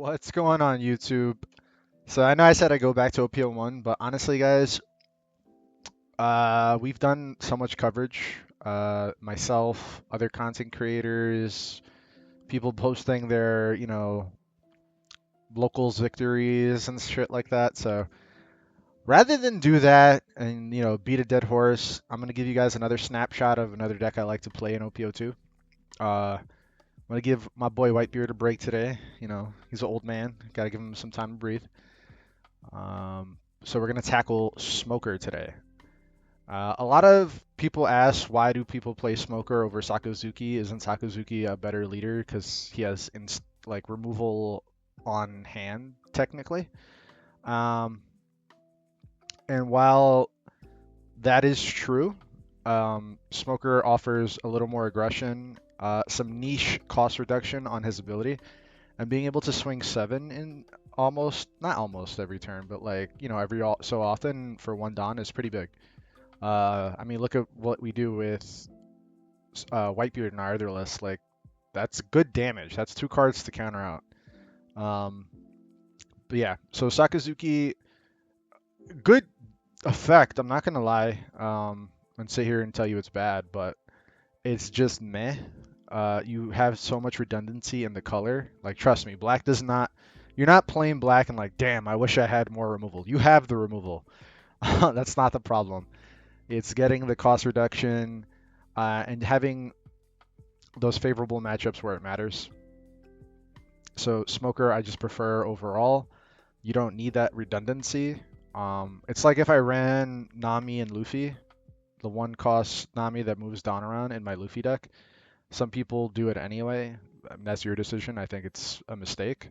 What's going on YouTube? So I know I said I go back to OPO1, but honestly, guys, we've done so much coverage. Myself, other content creators, people posting their, locals victories and shit like that. So rather than do that and, beat a dead horse, I'm gonna give you guys another snapshot of another deck I like to play in OPO2. I'm gonna give my boy Whitebeard a break today. He's an old man. Gotta give him some time to breathe. So we're gonna tackle Smoker today. A lot of people ask why do people play Smoker over Sakazuki? Isn't Sakazuki a better leader because he has like removal on hand technically? Um, and while that is true, Smoker offers a little more aggression, some niche cost reduction on his ability, and being able to swing 7 in not almost every turn, but like, every so often for one Don is pretty big. I mean, look at what we do with Whitebeard in our other list. Like, that's good damage. That's 2 cards to counter out. But yeah, so Sakazuki, good effect. I'm not gonna lie, and sit here and tell you it's bad, but it's just meh. You have so much redundancy in the color. Like, trust me, black does not. You're not playing black and like, damn, I wish I had more removal. You have the removal. That's not the problem. It's getting the cost reduction and having those favorable matchups where it matters. So Smoker, I just prefer overall. You don't need that redundancy. It's like if I ran Nami and Luffy, the one cost Nami that moves Dawn around in my Luffy deck. Some people do it anyway. That's your decision. I think it's a mistake.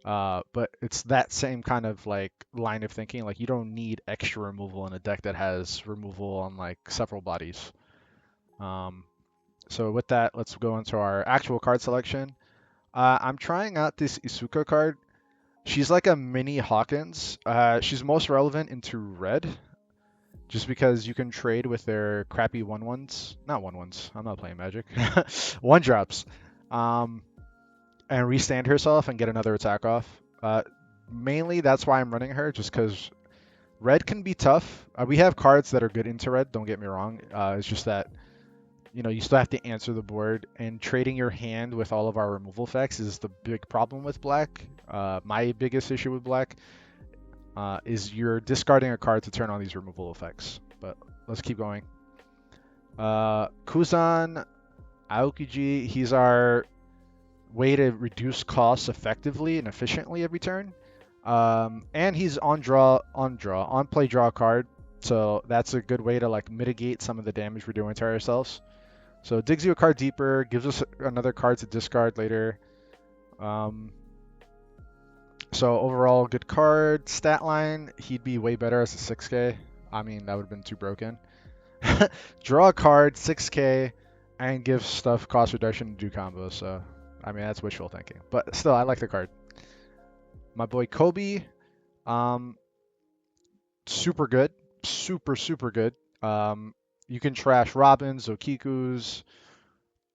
But it's that same kind of like line of thinking. Like, you don't need extra removal in a deck that has removal on like several bodies. So with that, let's go into our actual card selection. I'm trying out this Isuka card. She's like a mini Hawkins. She's most relevant into red, just because you can trade with their crappy 1/1s. Not 1/1s. I'm not playing Magic. 1-drops. And restand herself and get another attack off. Mainly that's why I'm running her, just because red can be tough. We have cards that are good into red, don't get me wrong. It's just that you still have to answer the board, and trading your hand with all of our removal effects is the big problem with black. My biggest issue with black is you're discarding a card to turn on these removal effects. But let's keep going. Kuzan Aokiji, he's our way to reduce costs effectively and efficiently every turn. And he's on play draw card. So that's a good way to like mitigate some of the damage we're doing to ourselves. So it digs you a card deeper, gives us another card to discard later. So overall, good card. Stat line, he'd be way better as a 6K. I mean, that would have been too broken. Draw a card, 6K, and give stuff cost reduction to do combos. So, I mean, that's wishful thinking. But still, I like the card. My boy Kobe, super good. Super good. You can trash Robins, Okikus,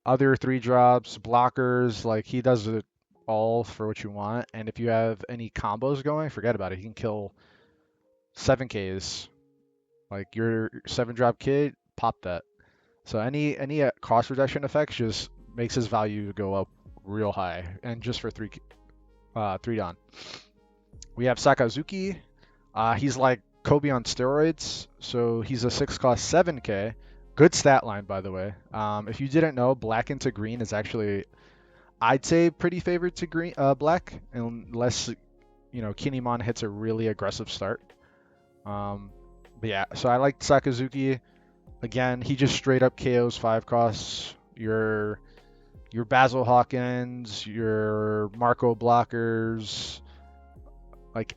other 3-drops, blockers. Like, he does it all for what you want. And if you have any combos going, forget about it. He can kill 7Ks. Like, your 7-drop kid, pop that. So any cost reduction effects just makes his value go up real high. And just for 3 Don. We have Sakazuki. He's like Kobe on steroids. So he's a 6 cost 7K. Good stat line, by the way. If you didn't know, black into green is actually, I'd say, pretty favored to green, black, unless Kine'mon hits a really aggressive start. But yeah, so I like Sakazuki. Again, he just straight up KOs 5 costs. Your Basil Hawkins, your Marco blockers, like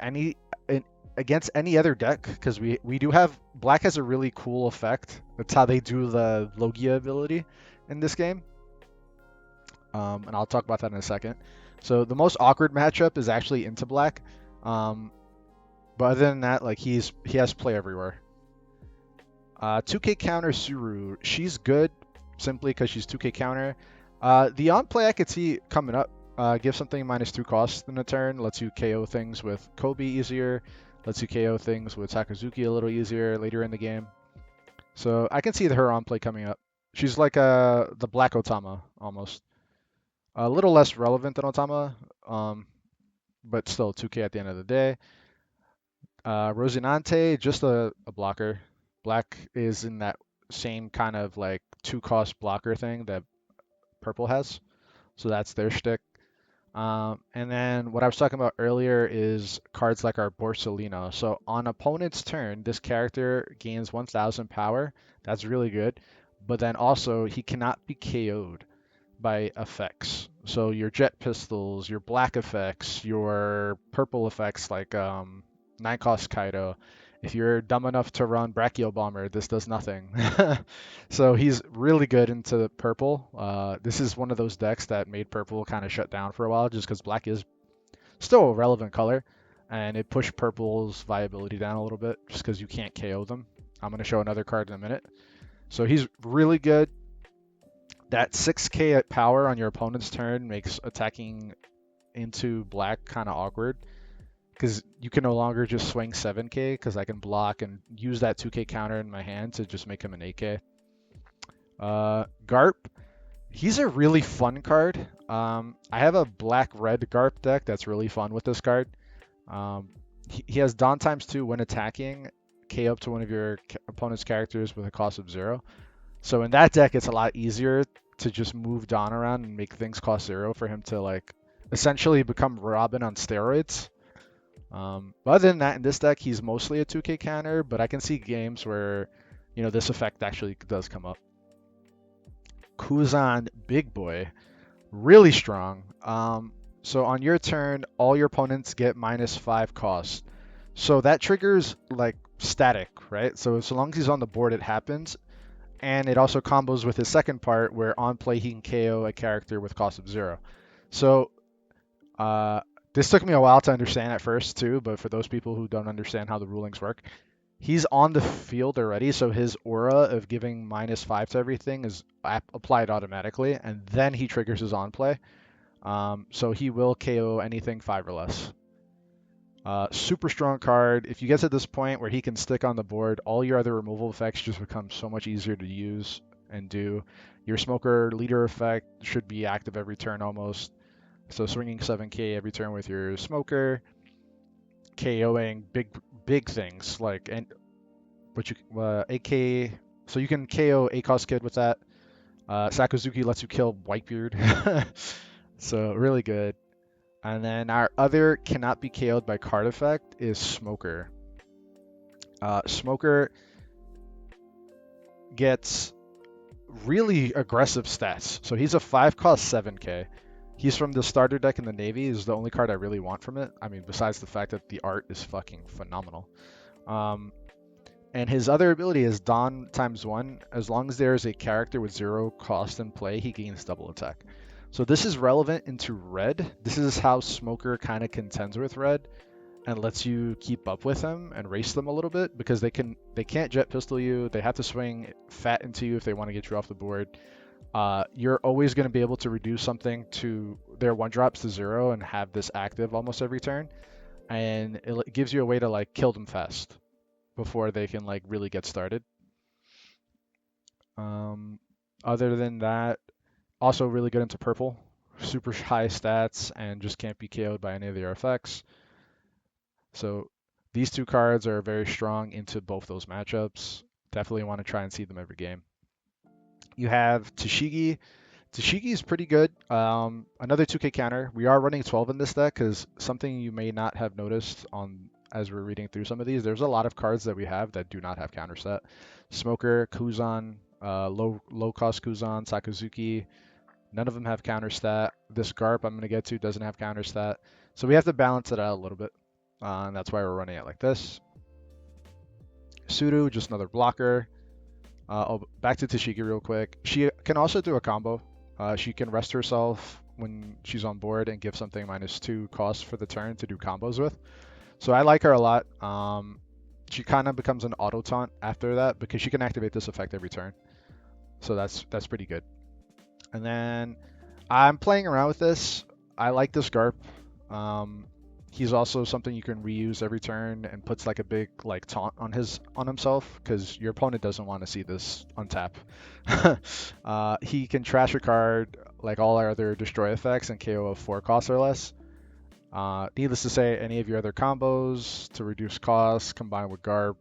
against any other deck, because we do have black has a really cool effect. That's how they do the Logia ability in this game. And I'll talk about that in a second. So the most awkward matchup is actually into black. But other than that, like he has play everywhere. 2K counter Suru. She's good simply because she's 2K counter. The on play I could see coming up Give something -2 cost in a turn. Lets you KO things with Kobe easier. Lets you KO things with Sakazuki a little easier later in the game. So I can see her on play coming up. She's like the Black Otama almost. A little less relevant than Otama, but still 2K at the end of the day. Rosinante, just a blocker. Black is in that same kind of like 2 cost blocker thing that purple has. So that's their shtick. And then what I was talking about earlier is cards like our Borsellino. So on opponent's turn, this character gains 1000 power. That's really good. But then also he cannot be KO'd by effects. So your jet pistols, your black effects, your purple effects like 9 cost Kaido. If you're dumb enough to run Brachial Bomber, this does nothing. So he's really good into purple. This is one of those decks that made purple kind of shut down for a while just because black is still a relevant color. And it pushed purple's viability down a little bit just because you can't KO them. I'm going to show another card in a minute. So he's really good. That 6k at power on your opponent's turn makes attacking into black kind of awkward because you can no longer just swing 7k because I can block and use that 2k counter in my hand to just make him an 8k. Garp, he's a really fun card. I have a black-red Garp deck that's really fun with this card. He has Dawn ×2 when attacking, K up to one of your opponent's characters with a cost of 0. So in that deck, it's a lot easier to just move Don around and make things cost 0 for him to like essentially become Robin on steroids. But other than that, in this deck, he's mostly a 2k counter, but I can see games where, this effect actually does come up. Kuzan, big boy, really strong. So on your turn, all your opponents get -5 cost. So that triggers like static, right? So long as he's on the board, it happens. And it also combos with his second part where on play he can KO a character with cost of 0. So this took me a while to understand at first too, but for those people who don't understand how the rulings work, he's on the field already, so his aura of giving -5 to everything is applied automatically, and then he triggers his on play. So he will KO anything 5 or less. Super strong card. If you get to this point where he can stick on the board, all your other removal effects just become so much easier to use and do. Your Smoker leader effect should be active every turn almost. So swinging 7k every turn with your Smoker, KOing big things like but you 8k. So you can KO 8-cost kid with that. Sakazuki lets you kill Whitebeard, so really good. And then our other cannot be KO'd by card effect is Smoker. Smoker gets really aggressive stats. So he's a 5-cost 7k. He's from the starter deck in the Navy. Is the only card I really want from it. I mean, besides the fact that the art is fucking phenomenal. And his other ability is Dawn ×1. As long as there is a character with 0 cost in play, he gains double attack. So this is relevant into red. This is how Smoker kind of contends with red and lets you keep up with him and race them a little bit because they can't jet pistol you. They have to swing fat into you if they want to get you off the board. You're always going to be able to reduce something to their 1-drops to 0 and have this active almost every turn. And it gives you a way to like kill them fast before they can like really get started. Other than that, also really good into purple, super high stats, and just can't be KO'd by any of their effects. So these two cards are very strong into both those matchups. Definitely want to try and see them every game. You have Tashigi. Tashigi is pretty good. Another 2k counter. We are running 12 in this deck because something you may not have noticed as we're reading through some of these, there's a lot of cards that we have that do not have counter set. Smoker, Kuzan, low cost Kuzan, Sakazuki, none of them have counter stat. This Garp I'm going to get to doesn't have counter stat. So we have to balance it out a little bit. And that's why we're running it like this. Sudo, just another blocker. Back to Tashigi real quick. She can also do a combo. She can rest herself when she's on board and give something -2 cost for the turn to do combos with. So I like her a lot. She kind of becomes an auto taunt after that because she can activate this effect every turn. So that's pretty good. And then I'm playing around with this. I like this Garp. Um, he's also something you can reuse every turn and puts like a big like taunt on himself because your opponent doesn't want to see this untap. He can trash a card like all our other destroy effects and KO of 4 costs or less. Needless to say, any of your other combos to reduce costs combined with Garp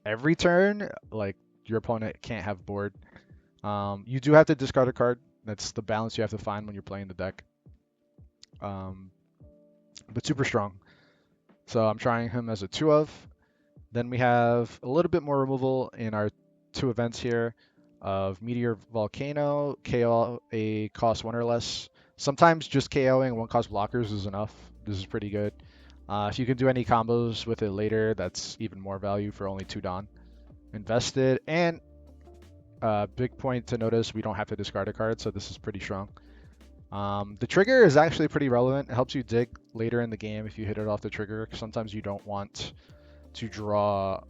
every turn, like your opponent can't have board. You do have to discard a card. That's the balance you have to find when you're playing the deck. Um, but super strong. So I'm trying him as a 2 of. Then we have a little bit more removal in our 2 events here of Meteor Volcano, KO a cost 1 or less. Sometimes just KOing 1 cost blockers is enough. This is pretty good. If you can do any combos with it later, that's even more value for only 2 Dawn. Invested, and big point to notice, we don't have to discard a card, so this is pretty strong. The trigger is actually pretty relevant. It helps you dig later in the game if you hit it off the trigger. Sometimes you don't want to draw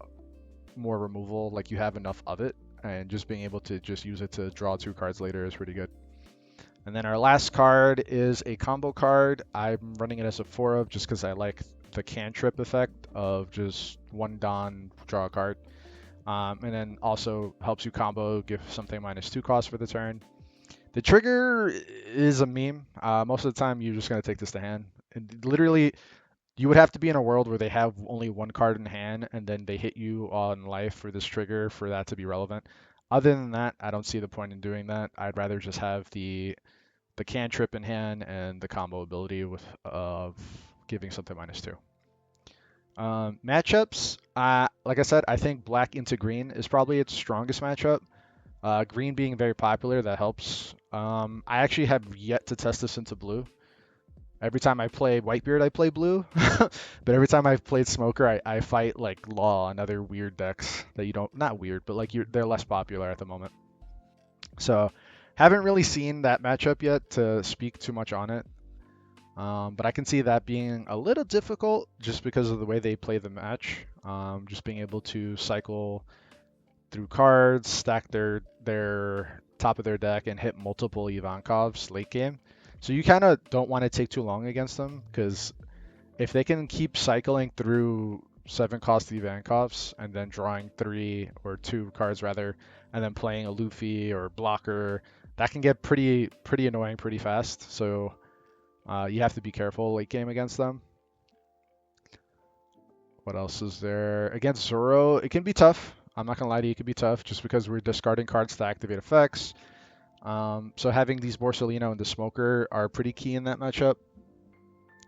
more removal, like you have enough of it, and just being able to just use it to draw 2 cards later is pretty good. And then our last card is a combo card. I'm running it as a 4 of just because I like the cantrip effect of just 1 Dawn, draw a card. And then also helps you combo, give something -2 cost for the turn. The trigger is a meme. Most of the time, you're just going to take this to hand. And literally, you would have to be in a world where they have only 1 card in hand, and then they hit you on life for this trigger for that to be relevant. Other than that, I don't see the point in doing that. I'd rather just have the cantrip in hand and the combo ability with of giving something -2. Matchups, like I said, I think black into green is probably its strongest matchup. Green being very popular, that helps. I actually have yet to test this into blue. Every time I play Whitebeard, I play blue. But every time I've played Smoker, I fight like Law and other weird decks that you don't, not weird, but like they're less popular at the moment. So haven't really seen that matchup yet to speak too much on it. But I can see that being a little difficult just because of the way they play the match. Just being able to cycle through cards, stack their top of their deck, and hit multiple Ivankovs late game. So you kind of don't want to take too long against them because if they can keep cycling through 7 cost Ivankovs and then drawing 3 or 2 cards rather, and then playing a Luffy or blocker, that can get pretty annoying pretty fast. So you have to be careful late game against them. What else is there? Against Zoro, it can be tough. I'm not gonna lie to you, it can be tough just because we're discarding cards to activate effects. So having these Borsalino and the Smoker are pretty key in that matchup.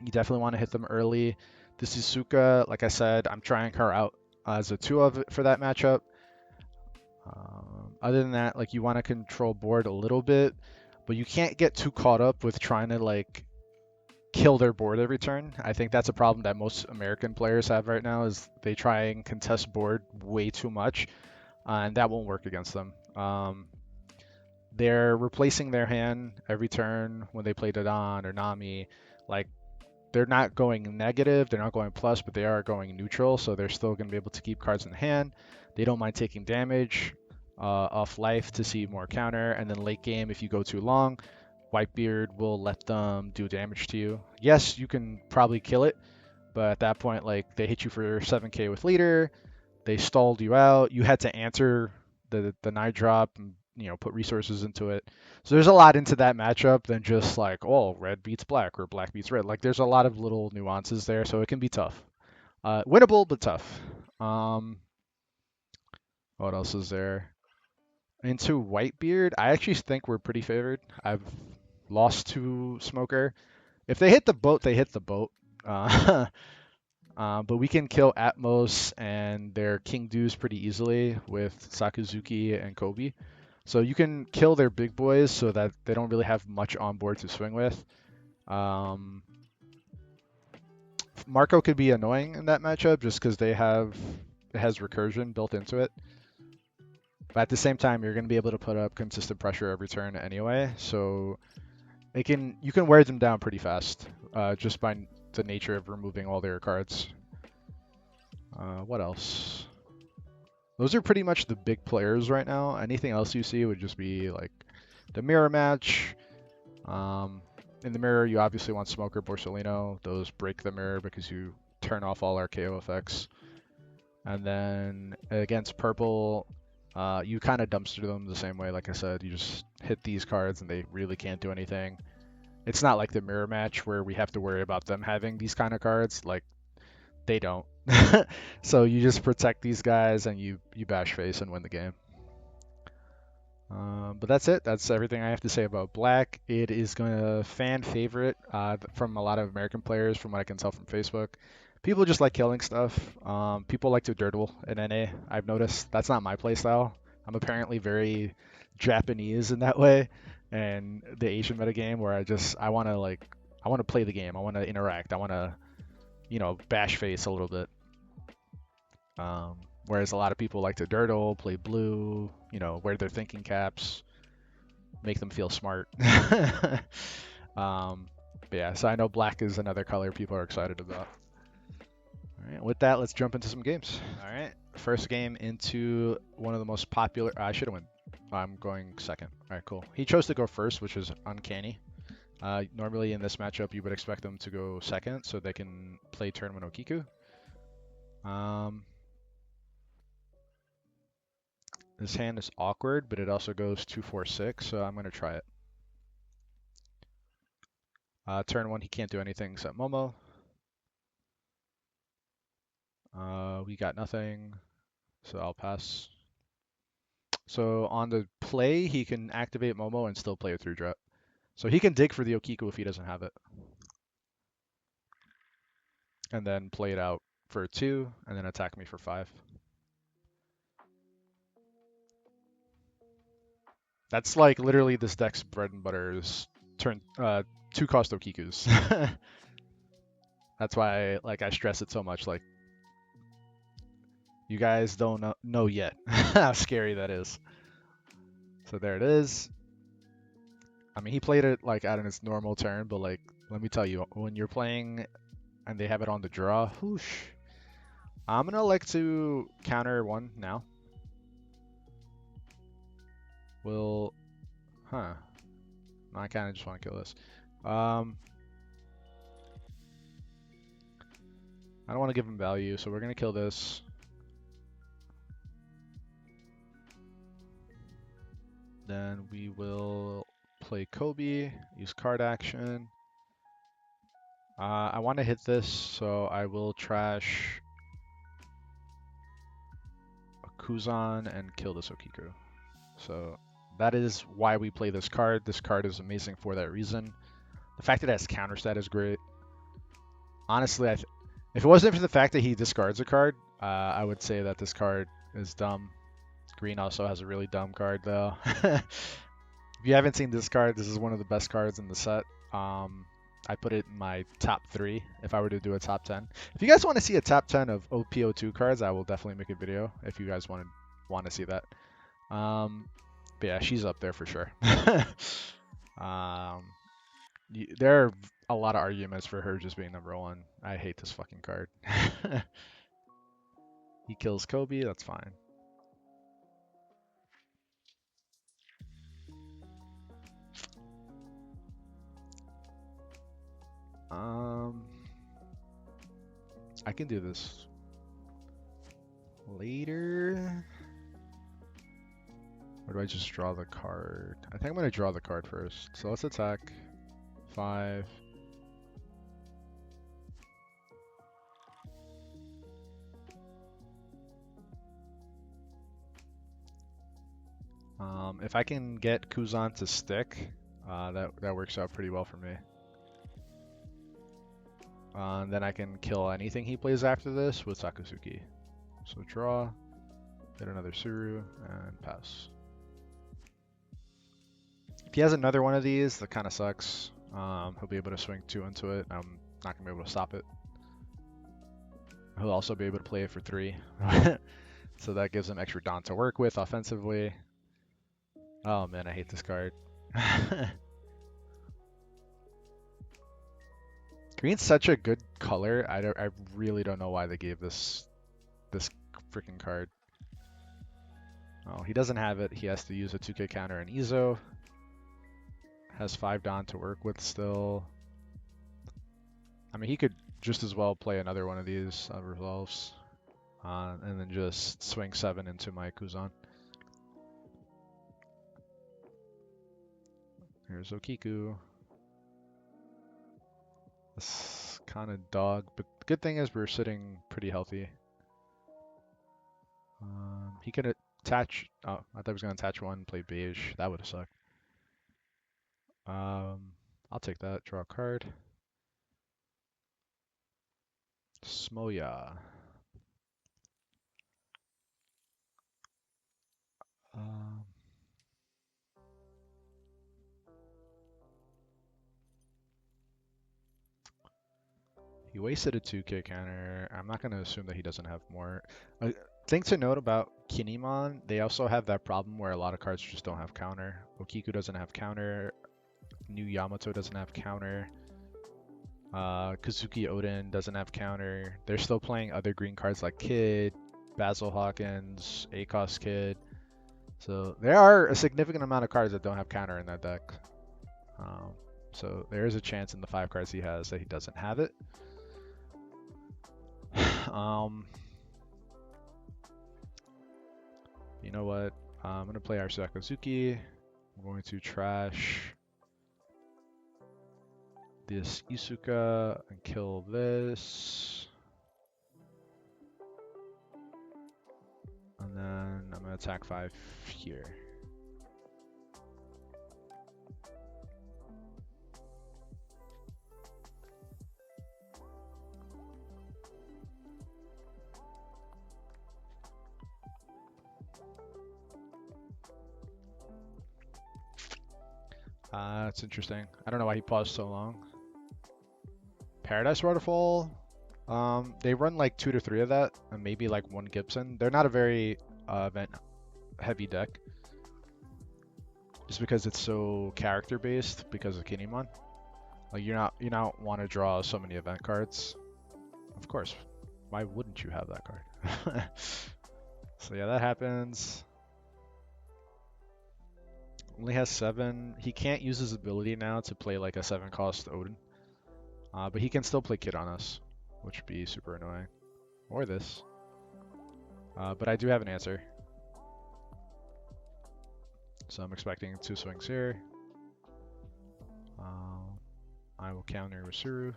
You definitely want to hit them early. This is Suka, like I said, I'm trying her out as a 2 of for that matchup. Other than that, like you want to control board a little bit, but you can't get too caught up with trying to like kill their board every turn. I think that's a problem that most American players have right now is they try and contest board way too much, and that won't work against them. They're replacing their hand every turn when they play Dodon or Nami. Like they're not going negative, they're not going plus, but they are going neutral, so they're still going to be able to keep cards in hand. They don't mind taking damage off life to see more counter, and then late game, if you go too long, Whitebeard will let them do damage to you. Yes, you can probably kill it, but at that point, like they hit you for 7k with leader, they stalled you out, you had to answer the 9 drop and put resources into it. So there's a lot into that matchup than just like, oh, red beats black or black beats red. Like there's a lot of little nuances there, so it can be tough. Winnable, but tough. What else is there? Into Whitebeard, I actually think we're pretty favored. I've lost to Smoker. If they hit the boat, they hit the boat. But we can kill Atmos and their King Doos pretty easily with Sakuzuki and Kobe. So you can kill their big boys so that they don't really have much on board to swing with. Marco could be annoying in that matchup just because it has recursion built into it. But at the same time, you're going to be able to put up consistent pressure every turn anyway. So you can wear them down pretty fast just by the nature of removing all their cards. What else? Those are pretty much the big players right now. Anything else you see would just be like the mirror match. In the mirror, you obviously want Smoker, Borsellino. Those break the mirror because you turn off all our KO effects. And then against purple, you kind of dumpster them the same way. Like I said, you just hit these cards and they really can't do anything. It's not like the mirror match where we have to worry about them having these kind of cards. Like, they don't. So you just protect these guys and you bash face and win the game. But that's it. That's everything I have to say about black. It is gonna fan favorite from a lot of American players, from what I can tell from Facebook. People just like killing stuff. People like to dirtle in NA. I've noticed that's not my playstyle. I'm apparently very Japanese in that way, and the Asian metagame where I want to play the game. I want to interact. I want to bash face a little bit. Whereas a lot of people like to dirtle, play blue, wear their thinking caps, make them feel smart. But yeah, so I know black is another color people are excited about. All right, with that, let's jump into some games. All right, first game into one of the most popular. I should have went. I'm going second. All right, cool. He chose to go first, which is uncanny. Normally in this matchup, you would expect them to go second so they can play Tournament Okiku. This hand is awkward, but it also goes 2-4-6, so I'm going to try it. Turn 1, he can't do anything except Momo. We got nothing, so I'll pass. So on the play, he can activate Momo and still play a 3-drop. So he can dig for the Okiku if he doesn't have it. And then play it out for 2, and then attack me for 5. That's like literally this deck's bread and butter is 2-cost Okikus. That's why I stress it so much. Like, you guys don't know yet how scary that is. So there it is. I mean, he played it out in its normal turn, but let me tell you, when you're playing and they have it on the draw, whoosh. I'm gonna like to counter 1 now. I kind of just want to kill this. I don't want to give him value, so we're gonna kill this. Then we will play Kobe, use card action. I want to hit this, so I will trash a Kuzan and kill this Okiku. So that is why we play this card. This card is amazing for that reason. The fact that it has counter stat is great. Honestly, if it wasn't for the fact that he discards a card, I would say that this card is dumb. Green also has a really dumb card, though. If you haven't seen this card, this is one of the best cards in the set. I put it in my top 3 if I were to do a top 10. If you guys want to see a top 10 of OPO2 cards, I will definitely make a video if you guys want to see that. But yeah, she's up there for sure. There are a lot of arguments for her just being number 1. I hate this fucking card. He kills Kobe, that's fine. I can do this later. Or do I just draw the card? I think I'm going to draw the card first. So let's attack. 5. If I can get Kuzan to stick, that works out pretty well for me. Then I can kill anything he plays after this with Sakazuki. So draw, hit another Suru, and pass. If he has another one of these, that kind of sucks. He'll be able to swing 2 into it. I'm not going to be able to stop it. He'll also be able to play it for 3. So that gives him extra Dawn to work with offensively. Oh man, I hate this card. Green's such a good color. I really don't know why they gave this freaking card. Oh, he doesn't have it. He has to use a 2K counter and Izo. has 5 Dawn to work with still. I mean, he could just as well play another one of these resolves, and then just swing 7 into my Kuzan. Here's Okiku. This kind of dog, but the good thing is we're sitting pretty healthy. He can attach. Oh, I thought he was gonna attach 1, play beige. That would have sucked. I'll take that. Draw a card. Smoya. He wasted a 2k counter. I'm not going to assume that he doesn't have more. Thing to note about Kine'mon, they also have that problem where a lot of cards just don't have counter. Okiku doesn't have counter. New Yamato doesn't have counter. Kazuki Odin doesn't have counter. They're still playing other green cards like Kid, Basil Hawkins, Akos Kid. So there are a significant amount of cards that don't have counter in that deck. So there is a chance in the 5 cards he has that he doesn't have it. You know what? I'm going to play our Sakazuki. I'm going to trash this Isuka and kill this. And then I'm going to attack 5 here. That's interesting. I don't know why he paused so long. Paradise Waterfall. They run like 2 to 3 of that, and maybe like 1 Gibson. They're not a very event heavy deck, just because it's so character based because of Kine'mon. Like you don't want to draw so many event cards. Of course, why wouldn't you have that card? So yeah, that happens. Only has 7. He can't use his ability now to play like a 7-cost Odin. But he can still play Kid on us, which would be super annoying. Or this. But I do have an answer. So I'm expecting 2 swings here. I will counter with Suru.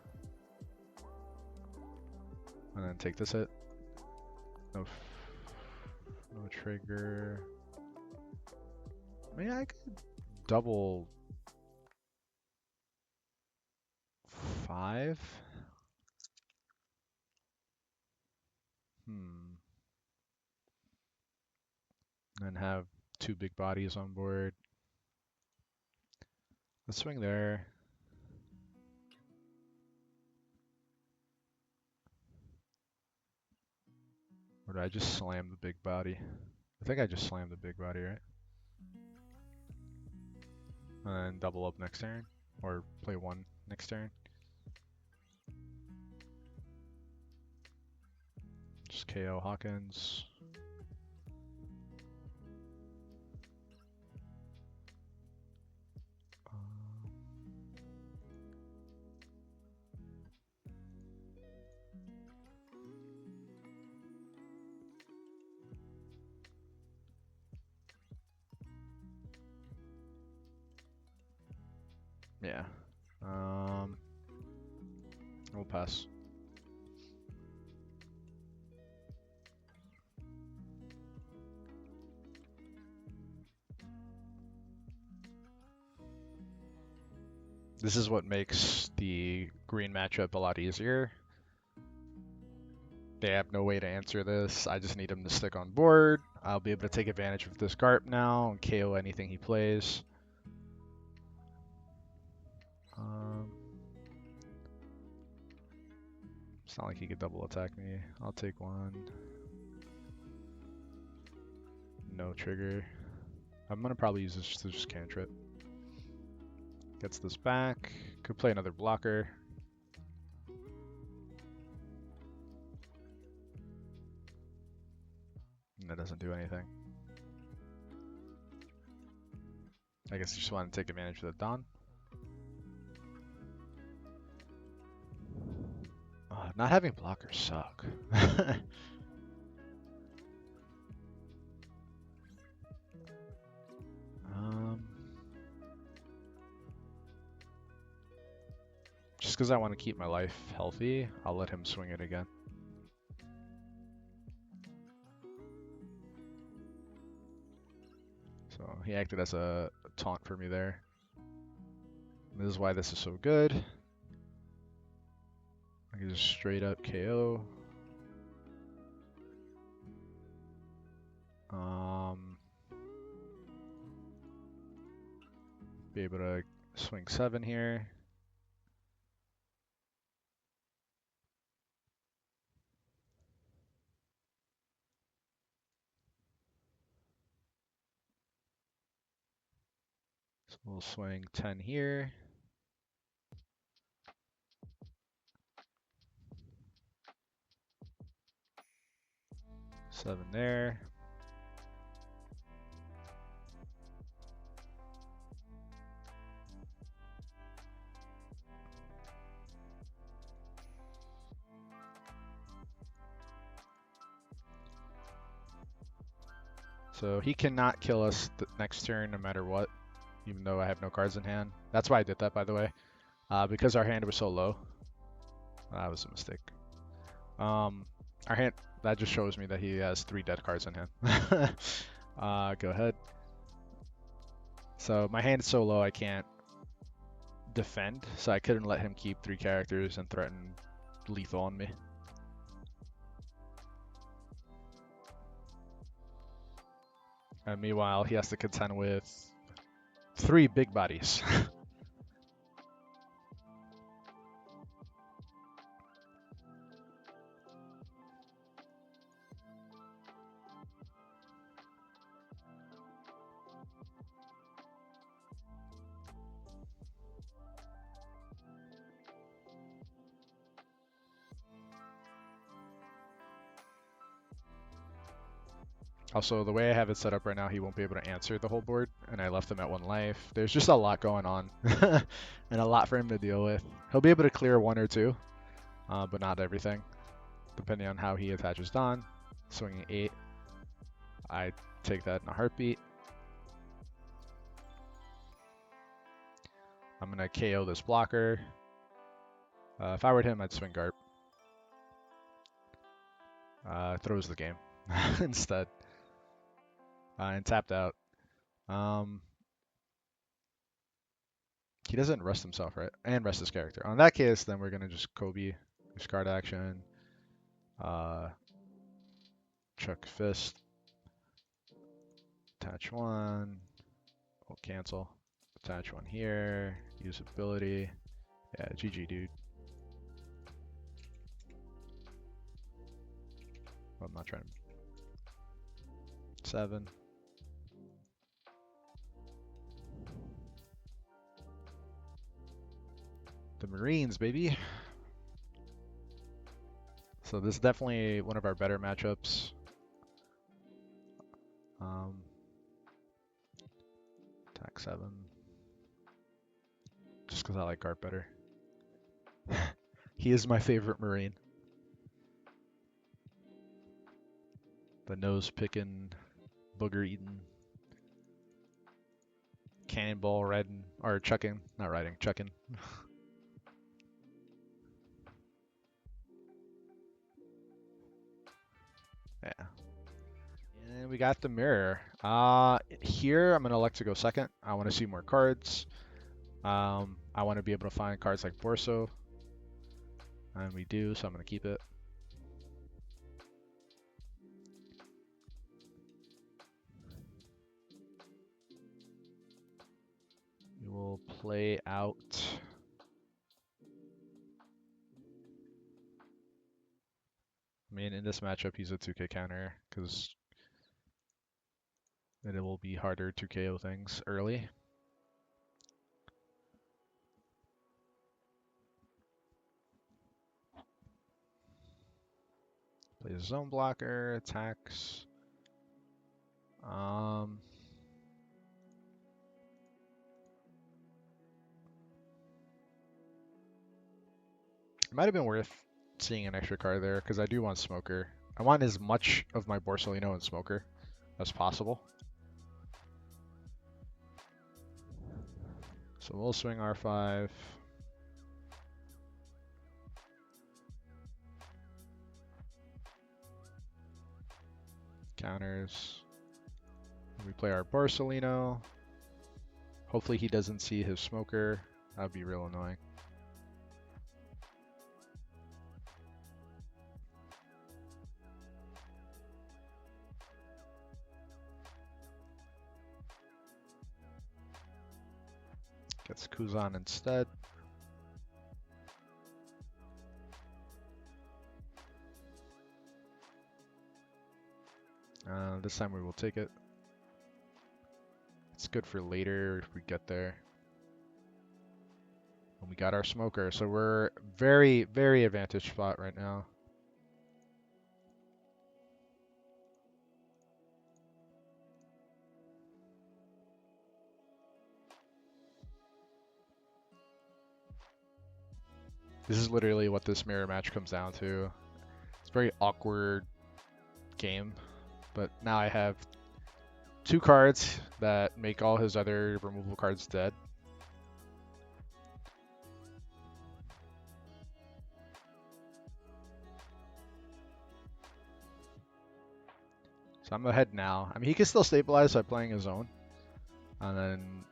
And then take this hit. No trigger. I mean, I could double 5. And have 2 big bodies on board. Let's swing there. Or did I just slam the big body? I think I just slammed the big body, right? And then double up next turn. Or play 1 next turn. Just KO Hawkins. Yeah. We'll pass. This is what makes the green matchup a lot easier. They have no way to answer this. I just need him to stick on board. I'll be able to take advantage of this Garp now and KO anything he plays. It's not like he could double attack me. I'll take 1. No trigger. I'm gonna probably use this to just cantrip. Gets this back. Could play another blocker. And that doesn't do anything. I guess you just want to take advantage of the Dawn. Not having blockers suck. Just because I want to keep my life healthy, I'll let him swing it again. So he acted as a taunt for me there. This is why this is so good. I can just straight up KO. Be able to swing 7 here. So we'll swing 10 here. Seven there. So he cannot kill us the next turn no matter what, even though I have no cards in hand. That's why I did that, by the way, because our hand was so low. That was a mistake. Our hand, that just shows me that he has 3 dead cards in hand. Go ahead. So my hand is so low I can't defend, so I couldn't let him keep 3 characters and threaten lethal on me. And meanwhile, he has to contend with 3 big bodies. Also, the way I have it set up right now, he won't be able to answer the whole board, and I left him at 1 life. There's just a lot going on, and a lot for him to deal with. He'll be able to clear 1 or 2, but not everything, depending on how he attaches Dawn. Swinging 8, I take that in a heartbeat. I'm going to KO this blocker. If I were him, I'd swing Garp. Throws the game instead. And tapped out. He doesn't rest himself, right? And rest his character. On that case, then we're going to just Kobe. Discard action. Chuck Fist. Attach 1. We'll cancel. Attach 1 here. Use ability. Yeah, GG, dude. Well, I'm not trying to... 7. The Marines, baby. So this is definitely one of our better matchups. Attack 7. Just because I like Garp better. He is my favorite Marine. The nose picking, booger eating, cannonball riding, or chucking, not riding, chucking. Yeah. And we got the mirror. Here I'm gonna elect to go second. I want to see more cards. I want to be able to find cards like Borso, and we do, so I'm gonna keep it. We will play out. I mean, in this matchup, he's a 2k counter because it will be harder to KO things early. Plays zone blocker, attacks. It might have been worth seeing an extra card there because I do want Smoker. I want as much of my Borsalino and Smoker as possible. So we'll swing R5. Counters. We play our Borsalino. Hopefully he doesn't see his Smoker. That would be real annoying. Gets Kuzan instead. This time we will take it. It's good for later if we get there. And we got our Smoker, so we're very, very advantaged spot right now. This is literally what this mirror match comes down to. It's a very awkward game, but now I have 2 cards that make all his other removal cards dead. So I'm ahead now. I mean, he can still stabilize by playing his own. And then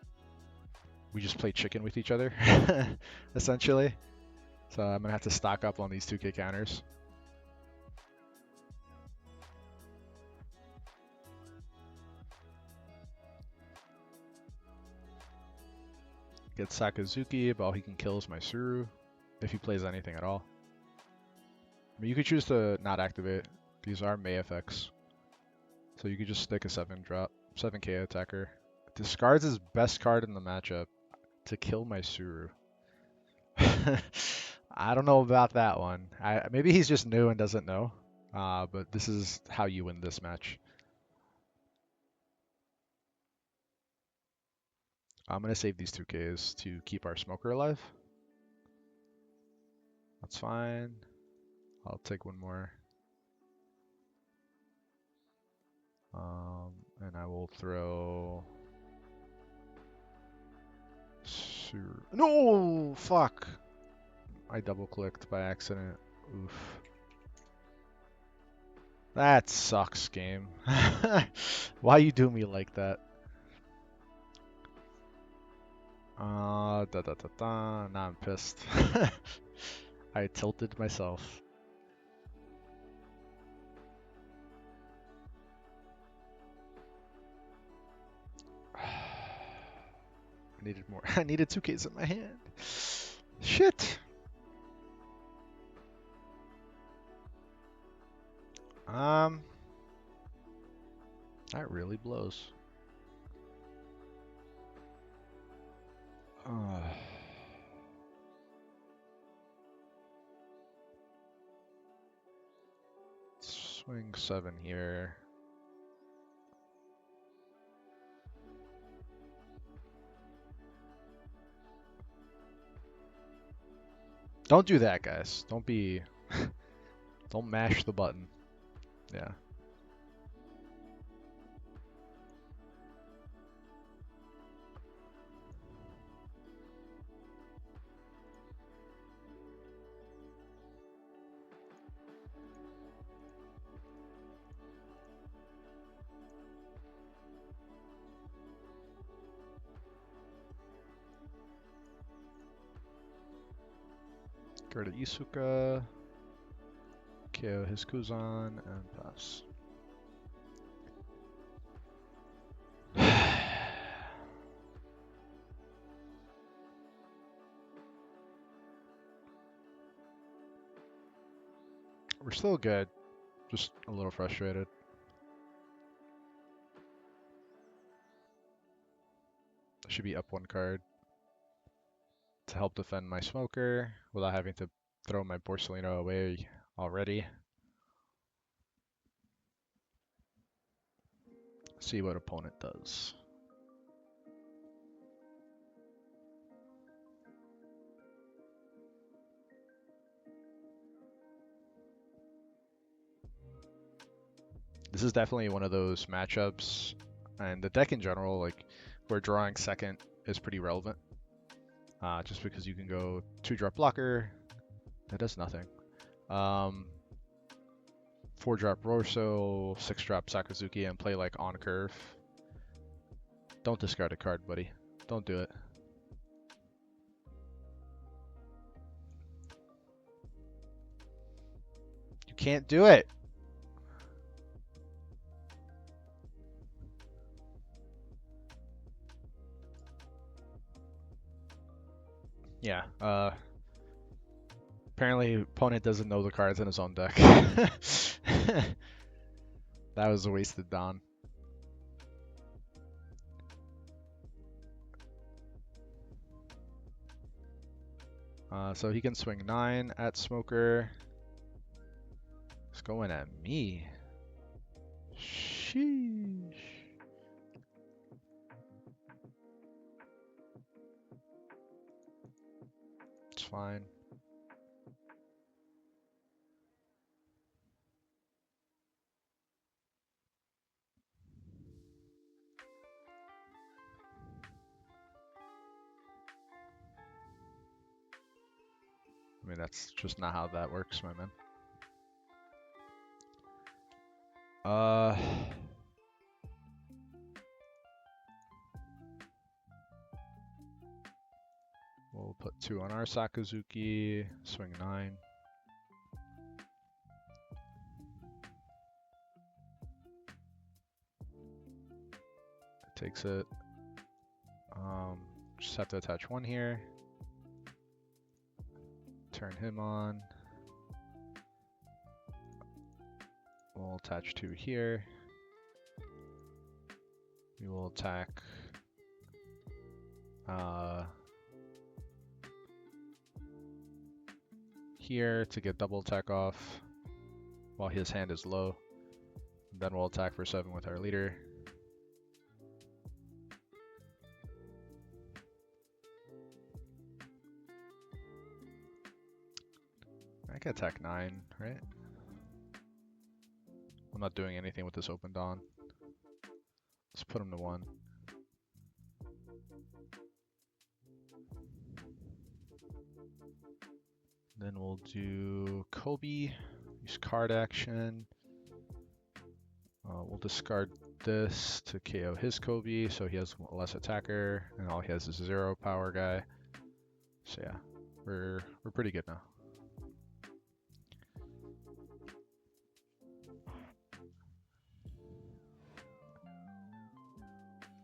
we just play chicken with each other, essentially. So I'm going to have to stock up on these 2k counters. Get Sakazuki, but all he can kill is my Suru, if he plays anything at all. I mean, you could choose to not activate. These are May effects. So you could just stick a 7k attacker. Discards his best card in the matchup to kill my Suru. I don't know about that one. Maybe he's just new and doesn't know. But this is how you win this match. I'm going to save these 2Ks to keep our Smoker alive. That's fine. I'll take one more. And I will throw... No! Fuck! I double-clicked by accident. Oof. That sucks, game. Why you do me like that? Now I'm pissed. I tilted myself. I needed more. I needed 2Ks in my hand. Shit. That really blows. Swing 7 here. Don't do that, guys. Don't be... Don't mash the button. Yeah. Go to Isuka, KO his Kuzan, and pass. We're still good, just a little frustrated. I should be up 1 card to help defend my Smoker without having to throw my Borsalino away already. See what opponent does. This is definitely one of those matchups, and the deck in general, like where drawing second is pretty relevant. Just because you can go 2-drop blocker, that does nothing. 4-drop Rorso, 6-drop Sakazuki, and play like on curve. Don't discard a card, buddy. Don't do it. You can't do it. Yeah. Apparently, opponent doesn't know the cards in his own deck. That was a wasted Don. So he can swing 9 at Smoker. It's going at me. Sheesh. It's fine. I mean, that's just not how that works, my man. We'll put 2 on our Sakazuki, swing 9. Takes it. Just have to attach 1 here. Turn him on. We'll attach 2 here. We will attack here to get double attack off while his hand is low. Then we'll attack for 7 with our leader. I can attack 9, right? I'm not doing anything with this open Dawn. Let's put him to 1. Then we'll do Kobe, use card action. We'll discard this to KO his Kobe, so he has less attacker, and all he has is 0 power guy. So yeah, we're pretty good now.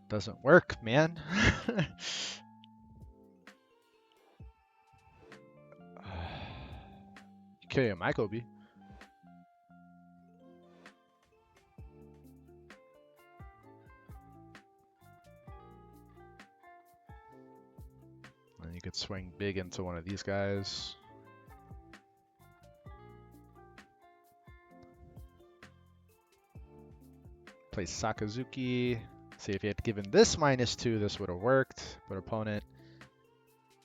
Doesn't work, man. KO my Kobe. And you could swing big into one of these guys. Play Sakazuki. See, if he had given this -2, this would have worked. But opponent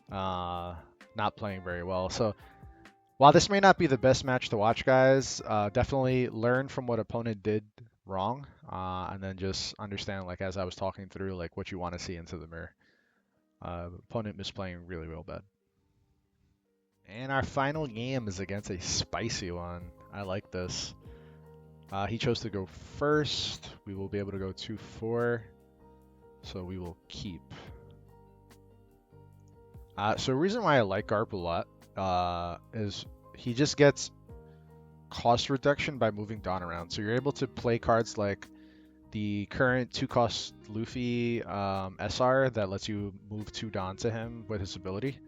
not playing very well. So while this may not be the best match to watch, guys, definitely learn from what opponent did wrong, and then just understand, like as I was talking through, like what you want to see into the mirror. Opponent misplaying really real bad. And our final game is against a spicy one. I like this. He chose to go first. We will be able to go 2-4. So we will keep. So the reason why I like Garp a lot is he just gets cost reduction by moving Dawn around. So you're able to play cards like the current 2-cost Luffy SR that lets you move 2 Dawn to him with his ability.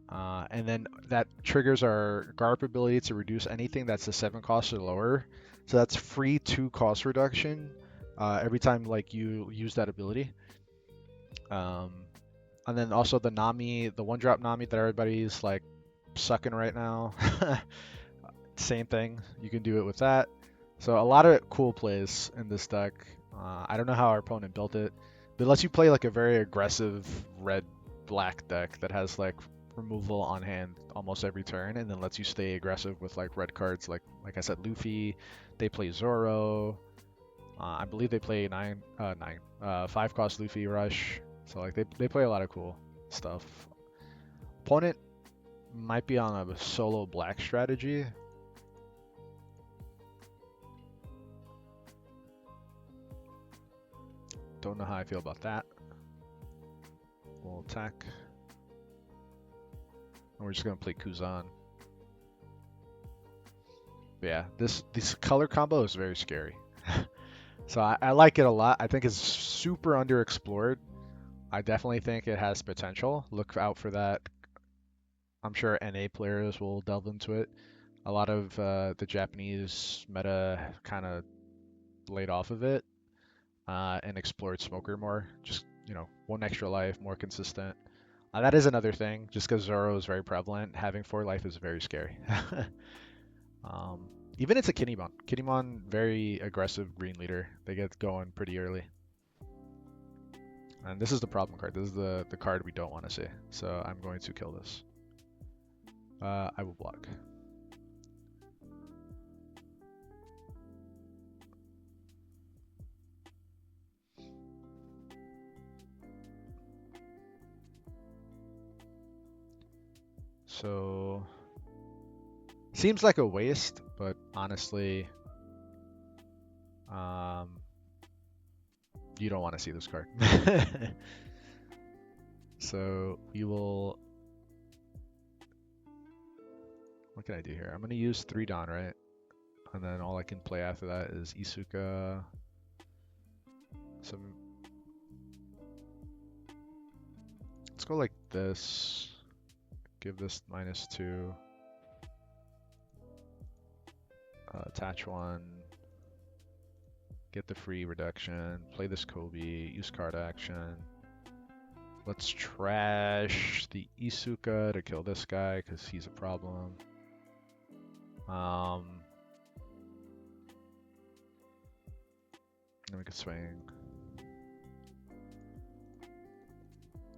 And then that triggers our Garp ability to reduce anything that's a 7 cost or lower. So that's free 2 cost reduction every time like you use that ability. And then also the Nami, the 1-drop Nami that everybody's like sucking right now. Same thing. You can do it with that. So a lot of cool plays in this deck. I don't know how our opponent built it, but it lets you play like a very aggressive red-black deck that has like removal on hand almost every turn, and then lets you stay aggressive with like red cards like I said, Luffy. They play Zoro. I believe they play 5 cost Luffy Rush. So like they play a lot of cool stuff. Opponent might be on a solo black strategy. Don't know how I feel about that. We'll attack. And we're just gonna play Kuzan. But yeah, this color combo is very scary. So I like it a lot. I think it's super underexplored. I definitely think it has potential. Look out for that. I'm sure NA players will delve into it. A lot of the Japanese meta kind of laid off of it and explored Smoker more. Just, you know, 1 extra life, more consistent. That is another thing. Just because Zoro is very prevalent, having 4 life is very scary. Even it's a Kine'mon. Kine'mon, very aggressive green leader. They get going pretty early. And this is the problem card. This is the card we don't want to see. So I'm going to kill this. I will block. So seems like a waste, but honestly, you don't want to see this card. So we will. What can I do here? I'm going to use 3 Dawn, right? And then all I can play after that is Isuka. Let's go like this. Give this -2. Attach 1. Get the free reduction. Play this Kobe. Use card action. Let's trash the Isuka to kill this guy because he's a problem. Then we could swing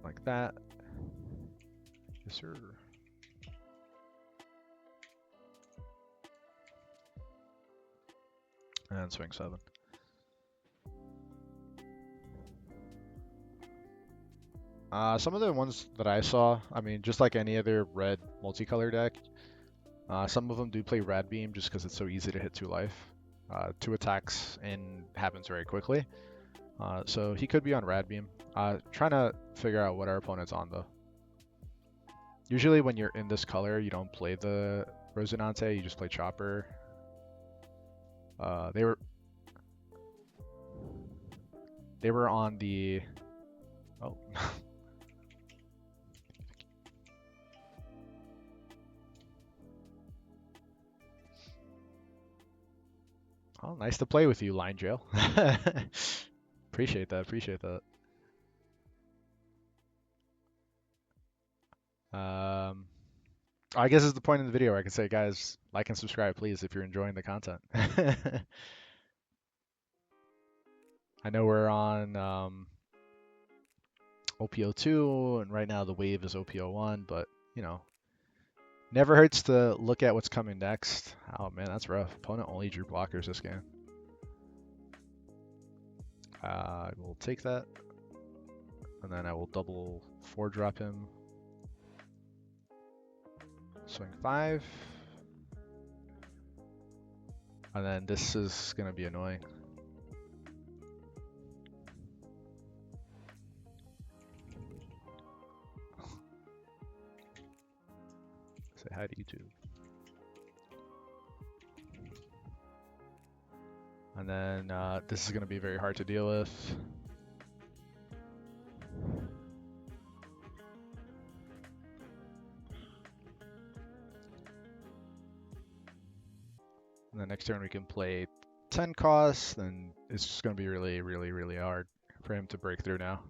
like that. Yes, sir. And swing 7. Some of the ones that I saw, I mean, just like any other red multicolor deck, some of them do play Rad Beam just because it's so easy to hit 2 life. 2 attacks and happens very quickly. So he could be on Rad Beam. Trying to figure out what our opponent's on though. Usually when you're in this color, you don't play the Rosinante, you just play Chopper. They were on the oh. Oh, nice to play with you, Line Jail. Appreciate that. Appreciate that. I guess it's the point in the video where I can say, guys, like and subscribe, please, if you're enjoying the content. I know we're on OPO2, and right now the wave is OPO1, but, you know, never hurts to look at what's coming next. Oh, man, that's rough. Opponent only drew blockers this game. I will take that, and then I will double 4-drop him. Swing 5. And then this is going to be annoying. Say hi to YouTube. And then this is going to be very hard to deal with. And the next turn we can play 10 costs, then it's just going to be really, really, really hard for him to break through now.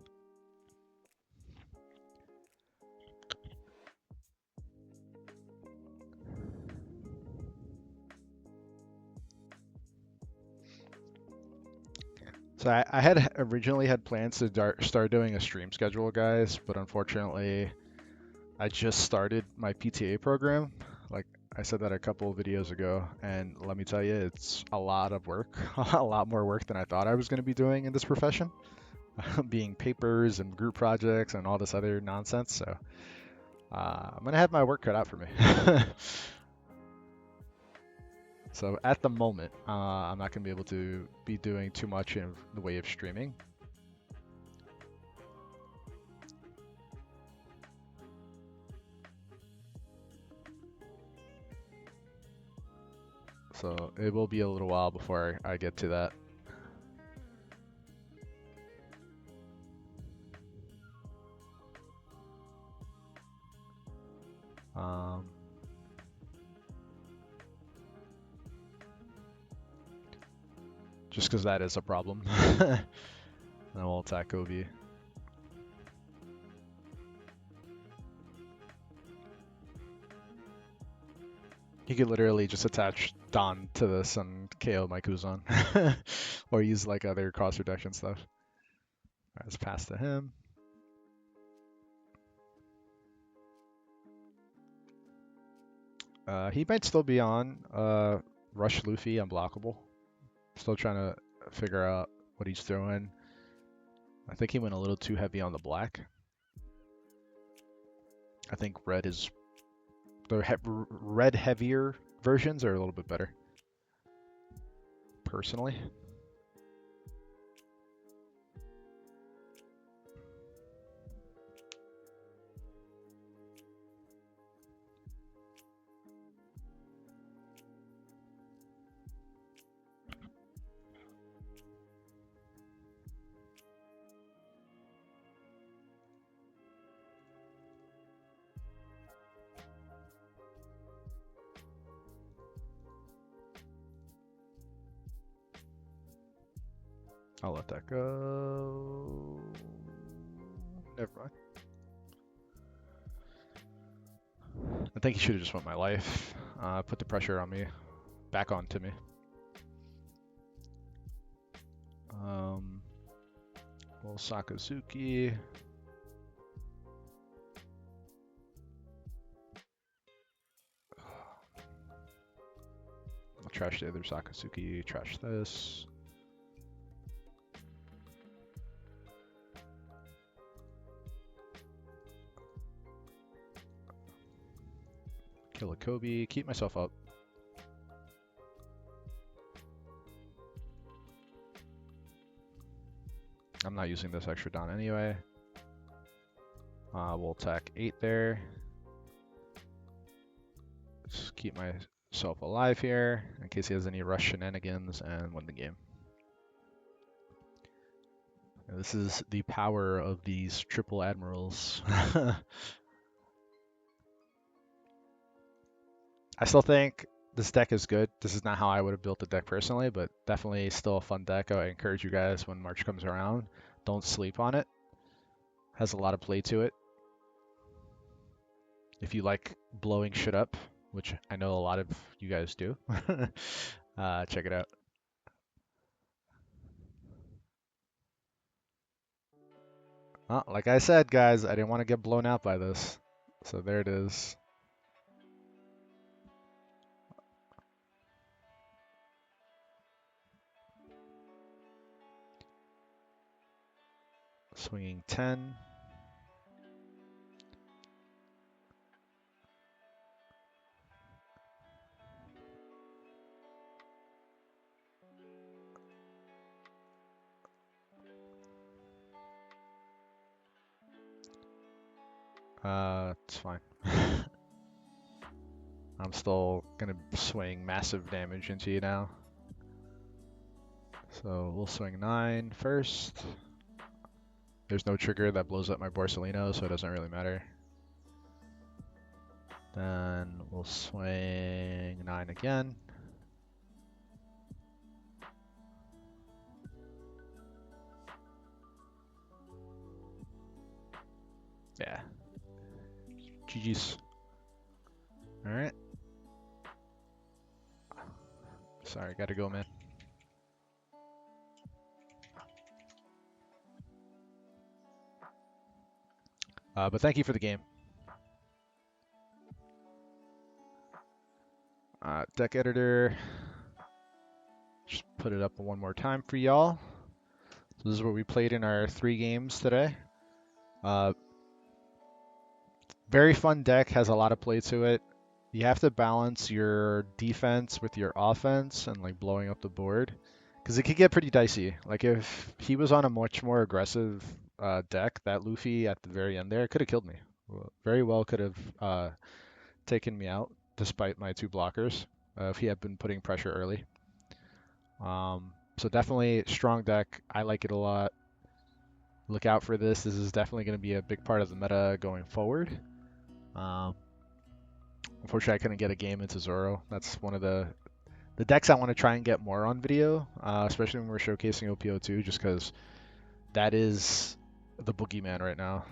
So I had originally had plans to start doing a stream schedule, guys, but unfortunately I just started my PTA program. Like I said that a couple of videos ago, and let me tell you, it's a lot of work, a lot more work than I thought I was going to be doing in this profession, being papers and group projects and all this other nonsense. So I'm going to have my work cut out for me. So at the moment, I'm not going to be able to be doing too much in the way of streaming. So it will be a little while before I get to that. Just because that is a problem. And then we'll attack Kobe. He could literally just attach Don to this and KO my Kuzan. Or use like other cost reduction stuff. Alright, let's pass to him. He might still be on Rush Luffy Unblockable. Still trying to figure out what he's throwing. I think he went a little too heavy on the black. I think red is... The red heavier versions are a little bit better. Personally. I'll let that go. Never mind. I think he should have just went my life. Put the pressure on me. Back onto me. Well, Sakazuki. I'll trash the other Sakazuki. Trash this. Kill a Kobe. Keep myself up. I'm not using this extra down anyway. We'll attack 8 there. Just keep myself alive here in case he has any rush shenanigans and win the game. And this is the power of these triple admirals. I still think this deck is good. This is not how I would have built the deck personally, but definitely still a fun deck. I encourage you guys when March comes around, don't sleep on it. Has a lot of play to it. If you like blowing shit up, which I know a lot of you guys do, check it out. Like I said, guys, I didn't want to get blown out by this. So there it is. Swinging 10. It's fine. I'm still gonna swing massive damage into you now. So we'll swing 9 first. There's no trigger that blows up my Borsellino, so it doesn't really matter. Then we'll swing 9 again. Yeah. GG's. Alright. Sorry, gotta go, man. But thank you for the game. Deck editor. Just put it up one more time for y'all. So this is what we played in our 3 games today. Very fun deck, has a lot of play to it. You have to balance your defense with your offense and like blowing up the board because it could get pretty dicey. Like if he was on a much more aggressive deck, that Luffy at the very end there could have killed me. Very well could have taken me out despite my 2 blockers if he had been putting pressure early. So definitely strong deck. I like it a lot. Look out for this. This is definitely going to be a big part of the meta going forward. Unfortunately, I couldn't get a game into Zoro. That's one of the decks I want to try and get more on video, especially when we're showcasing OPO2, just because that is the boogeyman right now.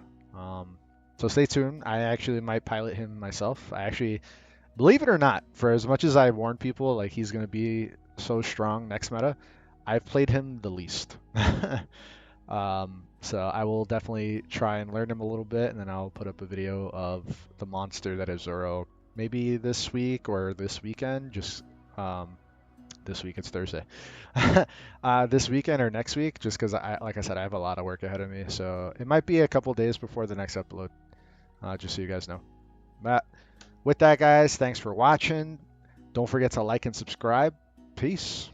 So stay tuned. I actually might pilot him myself. I actually, believe it or not, for as much as I warned people like he's going to be so strong next meta, I've played him the least. So I will definitely try and learn him a little bit, and then I'll put up a video of the monster that is Zoro, maybe this week or this weekend. Just this week, it's Thursday. This weekend or next week, just because like I said, I have a lot of work ahead of me, so it might be a couple days before the next upload. Just so you guys know. But with that, guys, thanks for watching. Don't forget to like and subscribe. Peace.